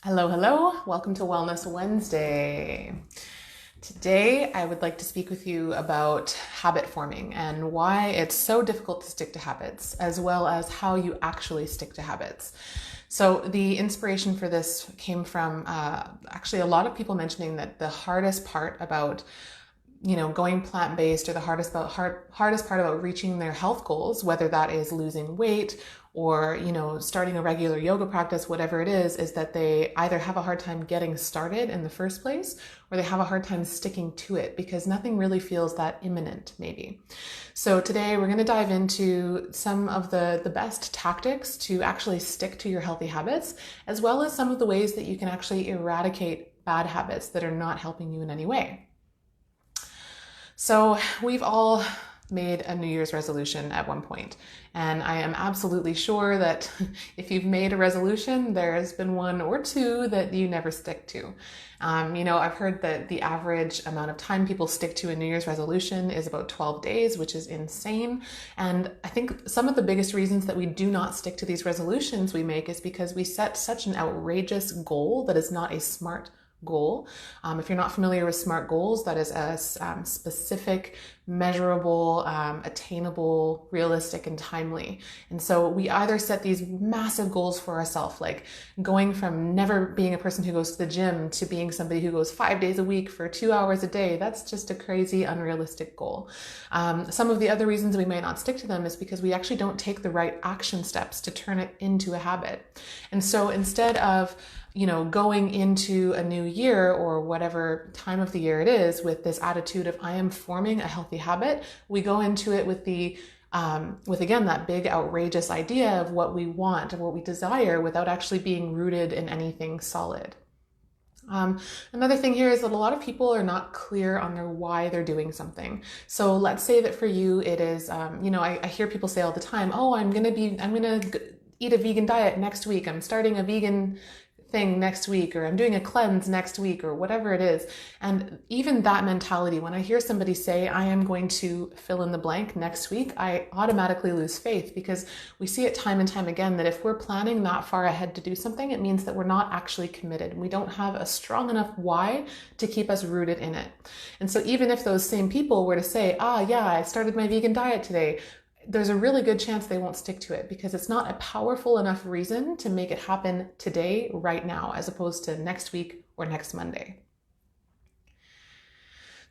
Hello, hello. Welcome to Wellness Wednesday. Today, I would like to speak with you about habit forming and why it's so difficult to stick to habits, as well as how you actually stick to habits. So, the inspiration for this came from actually a lot of people mentioning that the hardest part about going plant-based, or the hardest part about reaching their health goals, whether that is losing weight or starting a regular yoga practice, whatever it is that they either have a hard time getting started in the first place, or they have a hard time sticking to it because nothing really feels that imminent, maybe. So today we're going to dive into some of the best tactics to actually stick to your healthy habits, as well as some of the ways that you can actually eradicate bad habits that are not helping you in any way. So we've all made a New Year's resolution at one point, and I am absolutely sure that if you've made a resolution, there's been one or two that you never stick to. I've heard that the average amount of time people stick to a New Year's resolution is about 12 days, which is insane. And I think some of the biggest reasons that we do not stick to these resolutions we make is because we set such an outrageous goal that is not a smart goal. If you're not familiar with SMART goals, that is a specific, measurable, attainable, realistic, and timely. And so we either set these massive goals for ourselves, like going from never being a person who goes to the gym to being somebody who goes 5 days a week for 2 hours a day. That's just a crazy, unrealistic goal. Some of the other reasons we may not stick to them is because we actually don't take the right action steps to turn it into a habit. And so instead of going into a new year or whatever time of the year it is with this attitude of I am forming a healthy habit, we go into it with again, that big outrageous idea of what we want or what we desire without actually being rooted in anything solid. Another thing here is that a lot of people are not clear on their why they're doing something. So let's say that for you it is, I hear people say all the time, oh, I'm gonna eat a vegan diet next week. I'm starting a vegan thing next week, or I'm doing a cleanse next week, or whatever it is. And even that mentality, when I hear somebody say, I am going to fill in the blank next week, I automatically lose faith, because we see it time and time again that if we're planning that far ahead to do something, it means that we're not actually committed. We don't have a strong enough why to keep us rooted in it. And so even if those same people were to say, yeah, I started my vegan diet today, there's a really good chance they won't stick to it, because it's not a powerful enough reason to make it happen today, right now, as opposed to next week or next Monday.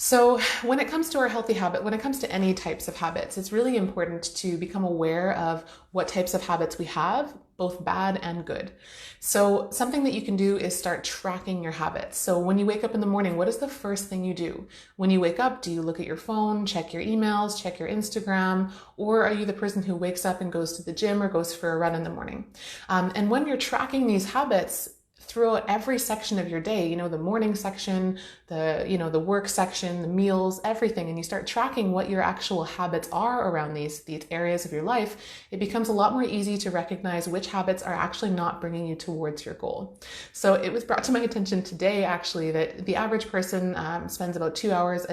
So when it comes to our healthy habit, when it comes to any types of habits, it's really important to become aware of what types of habits we have, both bad and good. So something that you can do is start tracking your habits. So when you wake up in the morning, what is the first thing you do? When you wake up, do you look at your phone, check your emails, check your Instagram, or are you the person who wakes up and goes to the gym or goes for a run in the morning? And when you're tracking these habits, throughout every section of your day, the morning section, the work section, the meals, everything, and you start tracking what your actual habits are around these areas of your life, it becomes a lot more easy to recognize which habits are actually not bringing you towards your goal. So it was brought to my attention today, actually, that the average person spends about 2 hours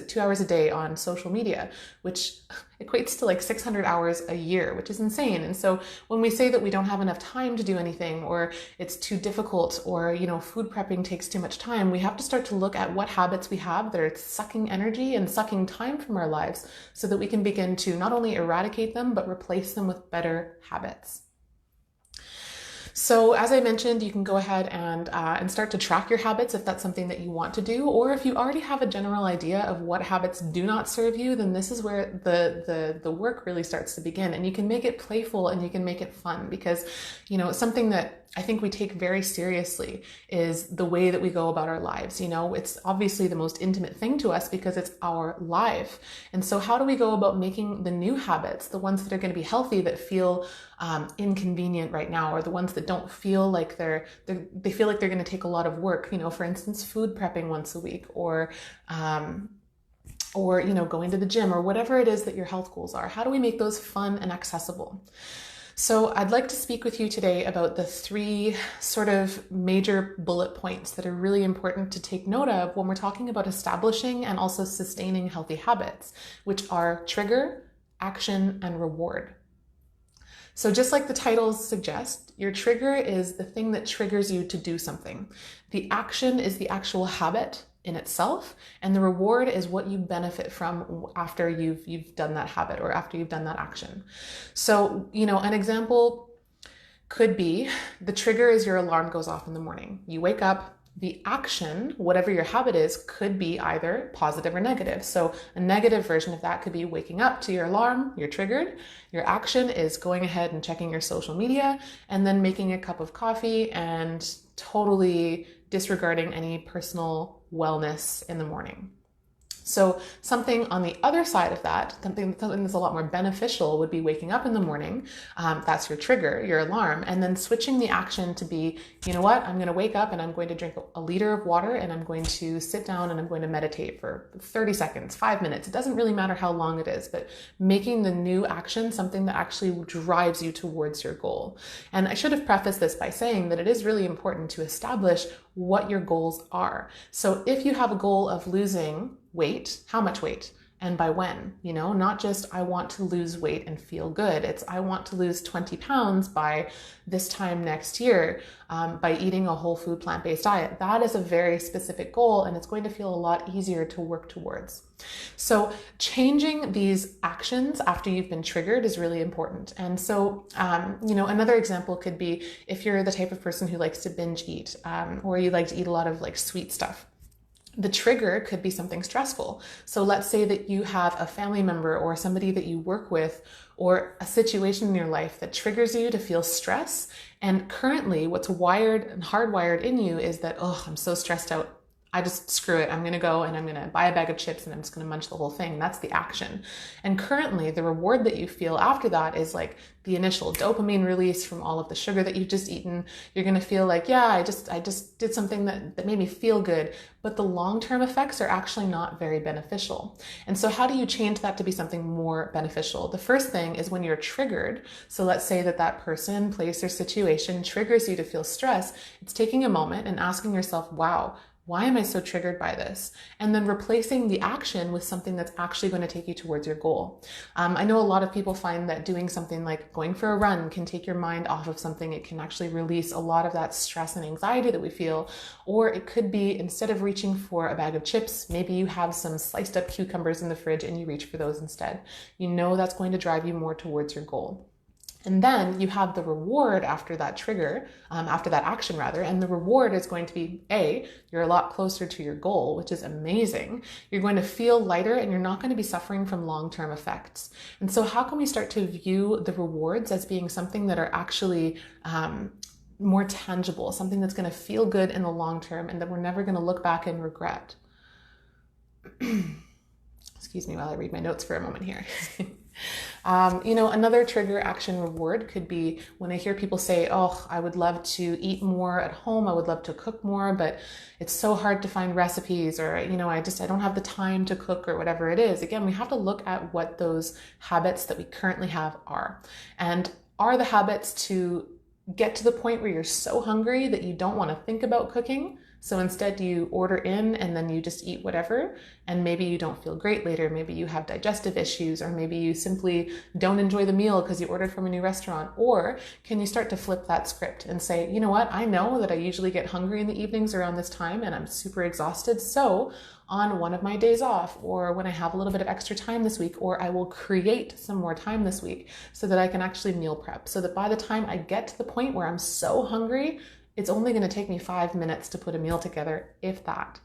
2 hours a day on social media, which equates to like 600 hours a year, which is insane. And so when we say that we don't have enough time to do anything, or it's too difficult, or, food prepping takes too much time, we have to start to look at what habits we have that are sucking energy and sucking time from our lives, so that we can begin to not only eradicate them, but replace them with better habits. So as I mentioned, you can go ahead and start to track your habits if that's something that you want to do, or if you already have a general idea of what habits do not serve you, then this is where the work really starts to begin. And you can make it playful and you can make it fun, because something that I think we take very seriously is the way that we go about our lives. It's obviously the most intimate thing to us because it's our life. And so how do we go about making the new habits, the ones that are going to be healthy, that feel inconvenient right now, or the ones that don't feel like they feel like they're going to take a lot of work, for instance, food prepping once a week, or going to the gym, or whatever it is that your health goals are. How do we make those fun and accessible? So I'd like to speak with you today about the 3 sort of major bullet points that are really important to take note of when we're talking about establishing and also sustaining healthy habits, which are trigger, action, and reward. So just like the titles suggest, your trigger is the thing that triggers you to do something. The action is the actual habit in itself, and the reward is what you benefit from after you've done that habit or after you've done that action. So, an example could be the trigger is your alarm goes off in the morning. You wake up. The action, whatever your habit is, could be either positive or negative. So a negative version of that could be waking up to your alarm, you're triggered. Your action is going ahead and checking your social media and then making a cup of coffee and totally disregarding any personal wellness in the morning. So something on the other side of that, something that's a lot more beneficial would be waking up in the morning. That's your trigger, your alarm, and then switching the action to be, you know what, I'm going to wake up and I'm going to drink a liter of water and I'm going to sit down and I'm going to meditate for 30 seconds, 5 minutes. It doesn't really matter how long it is, but making the new action something that actually drives you towards your goal. And I should have prefaced this by saying that it is really important to establish what your goals are. So if you have a goal of losing weight, how much weight? And by when? Not just I want to lose weight and feel good. It's I want to lose 20 pounds by this time next year by eating a whole food plant-based diet. That is a very specific goal and it's going to feel a lot easier to work towards. So changing these actions after you've been triggered is really important. And so, another example could be if you're the type of person who likes to binge eat or you like to eat a lot of sweet stuff. The trigger could be something stressful. So let's say that you have a family member or somebody that you work with or a situation in your life that triggers you to feel stress. And currently what's wired and hardwired in you is that, I'm so stressed out. I just screw it. I'm going to go and I'm going to buy a bag of chips and I'm just going to munch the whole thing. That's the action. And currently the reward that you feel after that is the initial dopamine release from all of the sugar that you've just eaten. You're going to feel I just did something that made me feel good, but the long-term effects are actually not very beneficial. And so how do you change that to be something more beneficial? The first thing is when you're triggered. So let's say that person, place, or situation triggers you to feel stress. It's taking a moment and asking yourself, wow, why am I so triggered by this? And then replacing the action with something that's actually going to take you towards your goal. I know a lot of people find that doing something like going for a run can take your mind off of something. It can actually release a lot of that stress and anxiety that we feel. Or it could be instead of reaching for a bag of chips, maybe you have some sliced up cucumbers in the fridge and you reach for those instead. That's going to drive you more towards your goal. And then you have the reward after that trigger, after that action rather, and the reward is going to be you're a lot closer to your goal, which is amazing. You're going to feel lighter and you're not going to be suffering from long-term effects. And so how can we start to view the rewards as being something that are actually more tangible, something that's going to feel good in the long term and that we're never going to look back and regret? Excuse me while I read my notes for a moment here. Another trigger action reward could be when I hear people say, I would love to eat more at home. I would love to cook more, but it's so hard to find recipes or, I don't have the time to cook or whatever it is. Again, we have to look at what those habits that we currently have are. And are the habits to get to the point where you're so hungry that you don't want to think about cooking? So instead you order in and then you just eat whatever, and maybe you don't feel great later. Maybe you have digestive issues, or maybe you simply don't enjoy the meal because you ordered from a new restaurant. Or can you start to flip that script and say, you know what, I know that I usually get hungry in the evenings around this time and I'm super exhausted. So on one of my days off, or when I have a little bit of extra time this week, or I will create some more time this week so that I can actually meal prep, so that by the time I get to the point where I'm so hungry, it's only going to take me 5 minutes to put a meal together, if that.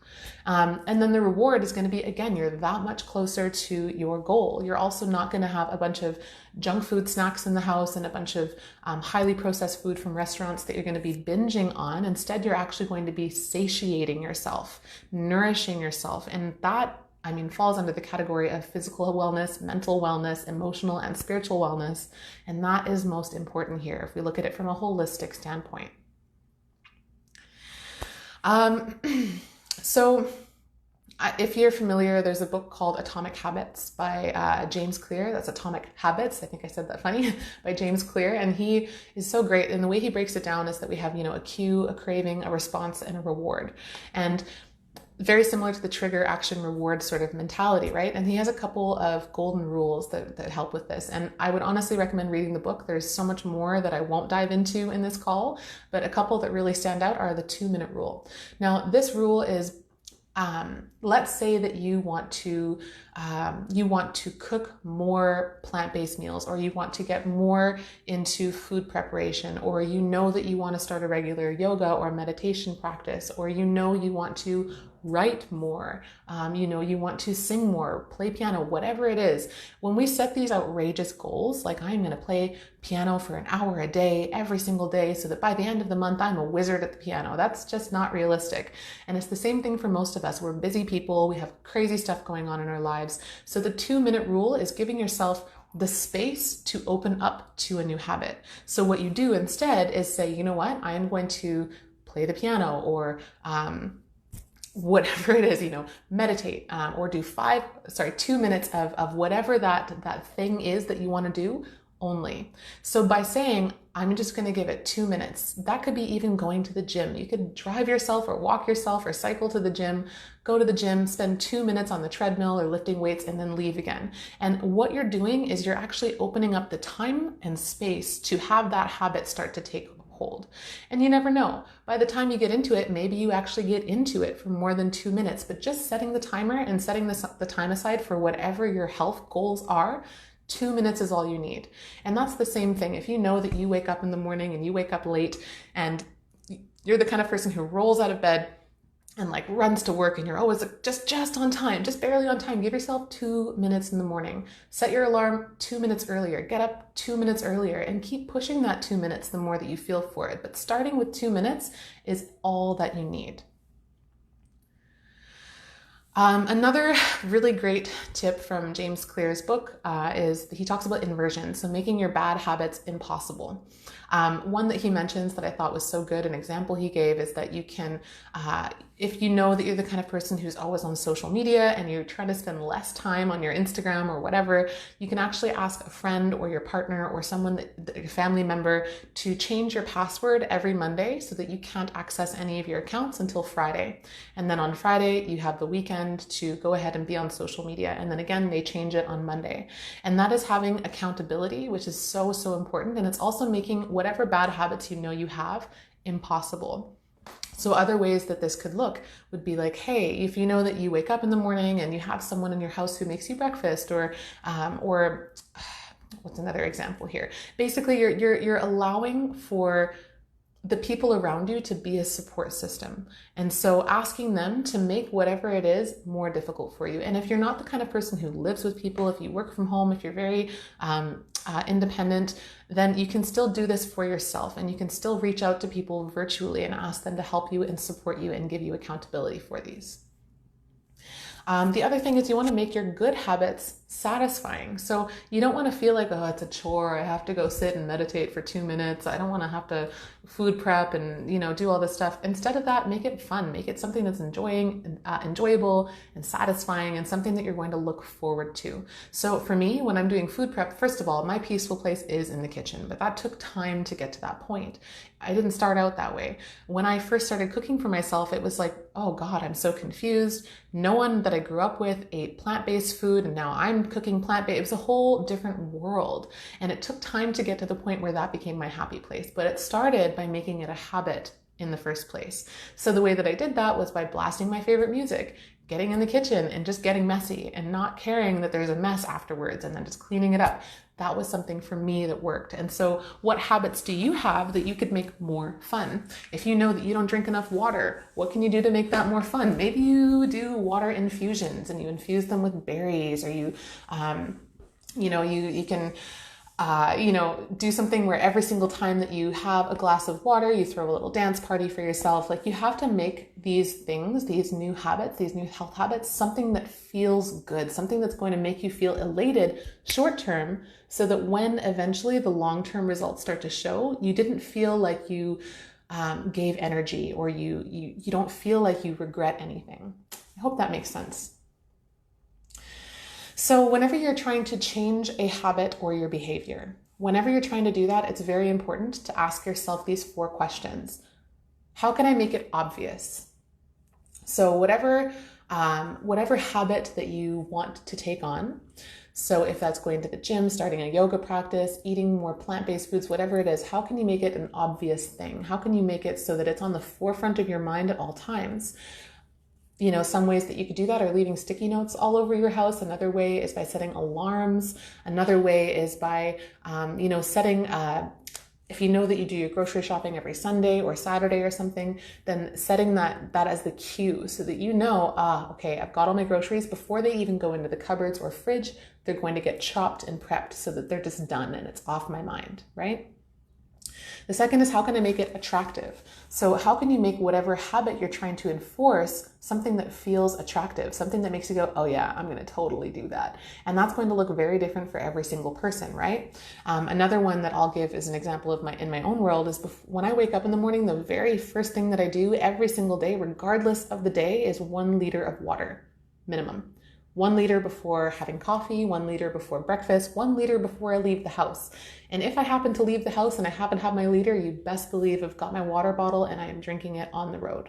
And then the reward is going to be, again, you're that much closer to your goal. You're also not going to have a bunch of junk food snacks in the house and a bunch of highly processed food from restaurants that you're going to be binging on. Instead, you're actually going to be satiating yourself, nourishing yourself. And that, falls under the category of physical wellness, mental wellness, emotional and spiritual wellness. And that is most important here if we look at it from a holistic standpoint. So if you're familiar, there's a book called Atomic Habits by James Clear. That's Atomic Habits. I think I said that funny, by James Clear. And he is so great. And the way he breaks it down is that we have, a cue, a craving, a response, and a reward. And very similar to the trigger action reward sort of mentality, right? And he has a couple of golden rules that help with this. And I would honestly recommend reading the book. There's so much more that I won't dive into in this call, but a couple that really stand out are the 2-minute rule. Now, this rule is, let's say that you want to cook more plant-based meals, or you want to get more into food preparation, or you know that you want to start a regular yoga or meditation practice, or you know you want to write more, you want to sing more, play piano, whatever it is. When we set these outrageous goals, like I'm going to play piano for an hour a day, every single day, so that by the end of the month, I'm a wizard at the piano. That's just not realistic. And it's the same thing for most of us. We're busy people. We have crazy stuff going on in our lives. So the 2-minute rule is giving yourself the space to open up to a new habit. So what you do instead is say, you know what, I am going to play the piano, or, whatever it is, meditate, or do 2 minutes of whatever that thing is that you want to do only. So by saying, I'm just going to give it 2 minutes, that could be even going to the gym. You could drive yourself or walk yourself or cycle to the gym, go to the gym, spend 2 minutes on the treadmill or lifting weights, and then leave again. And what you're doing is you're actually opening up the time and space to have that habit start to take hold. And you never know. By the time you get into it, maybe you actually get into it for more than 2 minutes, but just setting the timer and setting the time aside for whatever your health goals are, 2 minutes is all you need. And that's the same thing. If you know that you wake up in the morning and you wake up late and you're the kind of person who rolls out of bed and runs to work, and you're always just on time, just barely on time, give yourself 2 minutes in the morning. Set your alarm 2 minutes earlier, get up 2 minutes earlier, and keep pushing that 2 minutes the more that you feel for it. But starting with 2 minutes is all that you need. Another really great tip from James Clear's book is he talks about inversion, so making your bad habits impossible. One that he mentions that I thought was so good, an example he gave, is that you can, if you know that you're the kind of person who's always on social media and you're trying to spend less time on your Instagram or whatever, you can actually ask a friend or your partner or someone, a family member, to change your password every Monday so that you can't access any of your accounts until Friday. And then on Friday, you have the weekend to go ahead and be on social media. And then again, they change it on Monday. And that is having accountability, which is so, so important. And it's also making whatever bad habits you know you have impossible. So other ways that this could look would be like, hey, if you know that you wake up in the morning and you have someone in your house who makes you breakfast, or what's another example here? Basically, you're allowing for the people around you to be a support system. And so asking them to make whatever it is more difficult for you. And if you're not the kind of person who lives with people, if you work from home, if you're very independent, then you can still do this for yourself, and you can still reach out to people virtually and ask them to help you and support you and give you accountability for these. The other thing is you want to make your good habits satisfying. So you don't want to feel like, oh, it's a chore. I have to go sit and meditate for 2 minutes. I don't want to have to food prep and, do all this stuff. Instead of that, make it fun. Make it something that's enjoyable and satisfying, and something that you're going to look forward to. So for me, when I'm doing food prep, first of all, my peaceful place is in the kitchen, but that took time to get to that point. I didn't start out that way. When I first started cooking for myself, it was like, oh God, I'm so confused. No one that I grew up with ate plant-based food, and now I'm cooking plant-based. It was a whole different world. And it took time to get to the point where that became my happy place. But it started by making it a habit in the first place. So the way that I did that was by blasting my favorite music, getting in the kitchen and just getting messy and not caring that there's a mess afterwards, and then just cleaning it up. That was something for me that worked. And so what habits do you have that you could make more fun? If you know that you don't drink enough water, what can you do to make that more fun? Maybe you do water infusions and you infuse them with berries, or you can do something where every single time that you have a glass of water, you throw a little dance party for yourself. Like, you have to make these things, these new habits, these new health habits, something that feels good, something that's going to make you feel elated short term, so that when eventually the long-term results start to show, you didn't feel like you gave energy, or you don't feel like you regret anything. I hope that makes sense. So whenever you're trying to change a habit or your behavior, whenever you're trying to do that, it's very important to ask yourself these 4 questions. How can I make it obvious? So whatever habit that you want to take on, so if that's going to the gym, starting a yoga practice, eating more plant-based foods, whatever it is, how can you make it an obvious thing? How can you make it so that it's on the forefront of your mind at all times? You know, some ways that you could do that are leaving sticky notes all over your house. Another way is by setting alarms. Another way is by, setting, if you know that you do your grocery shopping every Sunday or Saturday or something, then setting that as the cue so that you know, okay, I've got all my groceries before they even go into the cupboards or fridge. They're going to get chopped and prepped so that they're just done and it's off my mind, right? The second is, how can I make it attractive? So how can you make whatever habit you're trying to enforce something that feels attractive, something that makes you go, oh yeah, I'm going to totally do that. And that's going to look very different for every single person, right? Another one that I'll give as an example of in my own world is when I wake up in the morning, the very first thing that I do every single day, regardless of the day, is 1 liter of water, minimum. 1 liter before having coffee, 1 liter before breakfast, 1 liter before I leave the house. And if I happen to leave the house and I happen to have my liter, you best believe I've got my water bottle and I am drinking it on the road.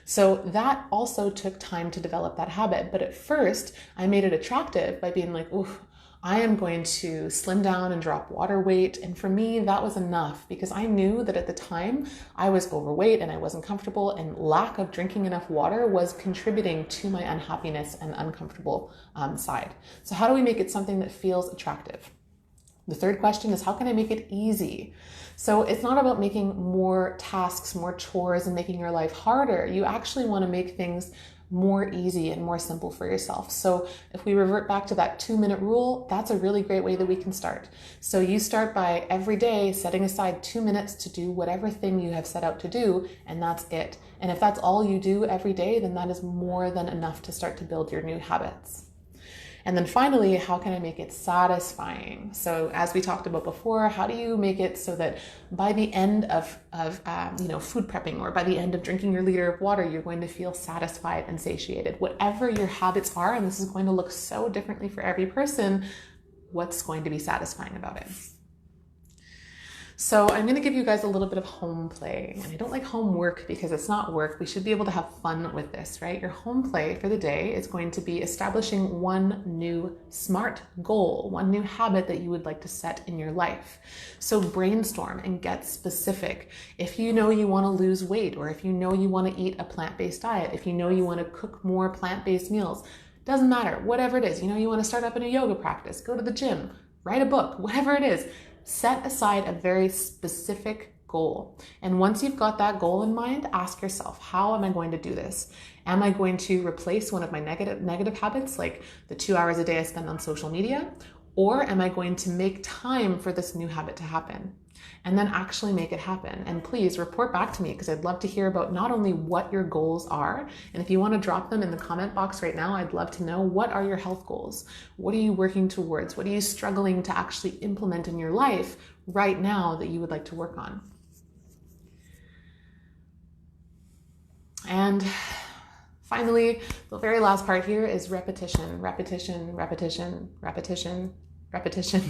So that also took time to develop that habit. But at first, I made it attractive by being like, oof, I am going to slim down and drop water weight. And for me, that was enough because I knew that at the time I was overweight and I wasn't comfortable, and lack of drinking enough water was contributing to my unhappiness and uncomfortable side. So how do we make it something that feels attractive? The third question is, how can I make it easy? So it's not about making more tasks, more chores, and making your life harder. You actually want to make things more easy and more simple for yourself. So if we revert back to that 2-minute rule, that's a really great way that we can start. So you start by every day setting aside 2 minutes to do whatever thing you have set out to do, and that's it. And if that's all you do every day, then that is more than enough to start to build your new habits. And then finally, how can I make it satisfying? So as we talked about before, how do you make it so that by the end of food prepping, or by the end of drinking your liter of water, you're going to feel satisfied and satiated? Whatever your habits are, and this is going to look so differently for every person, what's going to be satisfying about it? So I'm going to give you guys a little bit of home play. And I don't like homework because it's not work. We should be able to have fun with this, right? Your home play for the day is going to be establishing one new SMART goal, one new habit that you would like to set in your life. So brainstorm and get specific. If you know you want to lose weight, or if you know you want to eat a plant-based diet, if you know you want to cook more plant-based meals, doesn't matter, whatever it is. You know you want to start up a new yoga practice, go to the gym, write a book, whatever it is. Set aside a very specific goal. And once you've got that goal in mind, ask yourself, how am I going to do this? Am I going to replace one of my negative habits, like the 2 hours a day I spend on social media? Or am I going to make time for this new habit to happen? And then actually make it happen. And please report back to me, because I'd love to hear about not only what your goals are, and if you want to drop them in the comment box right now, I'd love to know, what are your health goals? What are you working towards? What are you struggling to actually implement in your life right now that you would like to work on? And finally, the very last part here is repetition. Repetition, repetition, repetition. Repetition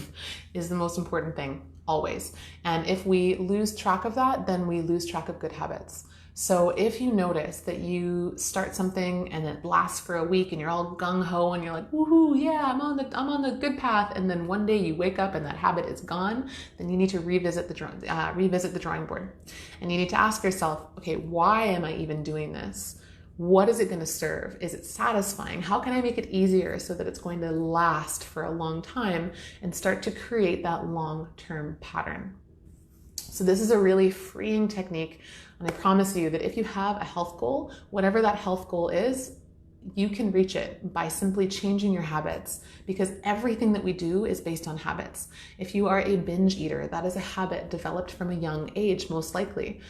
is the most important thing, always. And if we lose track of that, then we lose track of good habits. So if you notice that you start something and it lasts for a week and you're all gung-ho and you're like, woohoo, yeah, I'm on the good path, and then one day you wake up and that habit is gone, then you need to revisit the drawing board. And you need to ask yourself, okay, why am I even doing this? What is it going to serve? Is it satisfying? How can I make it easier so that it's going to last for a long time and start to create that long-term pattern? So this is a really freeing technique. And I promise you that if you have a health goal, whatever that health goal is, you can reach it by simply changing your habits, because everything that we do is based on habits. If you are a binge eater, that is a habit developed from a young age, most likely.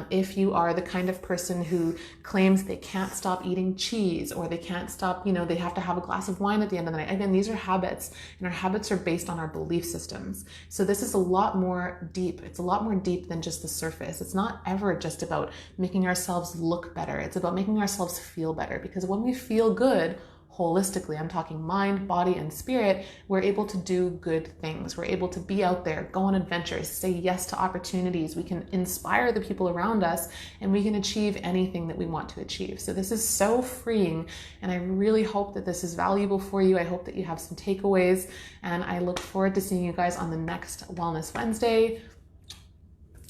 If you are the kind of person who claims they can't stop eating cheese, or they can't stop, they have to have a glass of wine at the end of the night. Again, these are habits, and our habits are based on our belief systems. So this is a lot more deep. It's a lot more deep than just the surface. It's not ever just about making ourselves look better. It's about making ourselves feel better, because when we feel good, holistically, I'm talking mind, body, and spirit, we're able to do good things. We're able to be out there, go on adventures, say yes to opportunities. We can inspire the people around us, and we can achieve anything that we want to achieve. So this is so freeing, and I really hope that this is valuable for you. I hope that you have some takeaways, and I look forward to seeing you guys on the next Wellness Wednesday.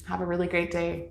Have a really great day.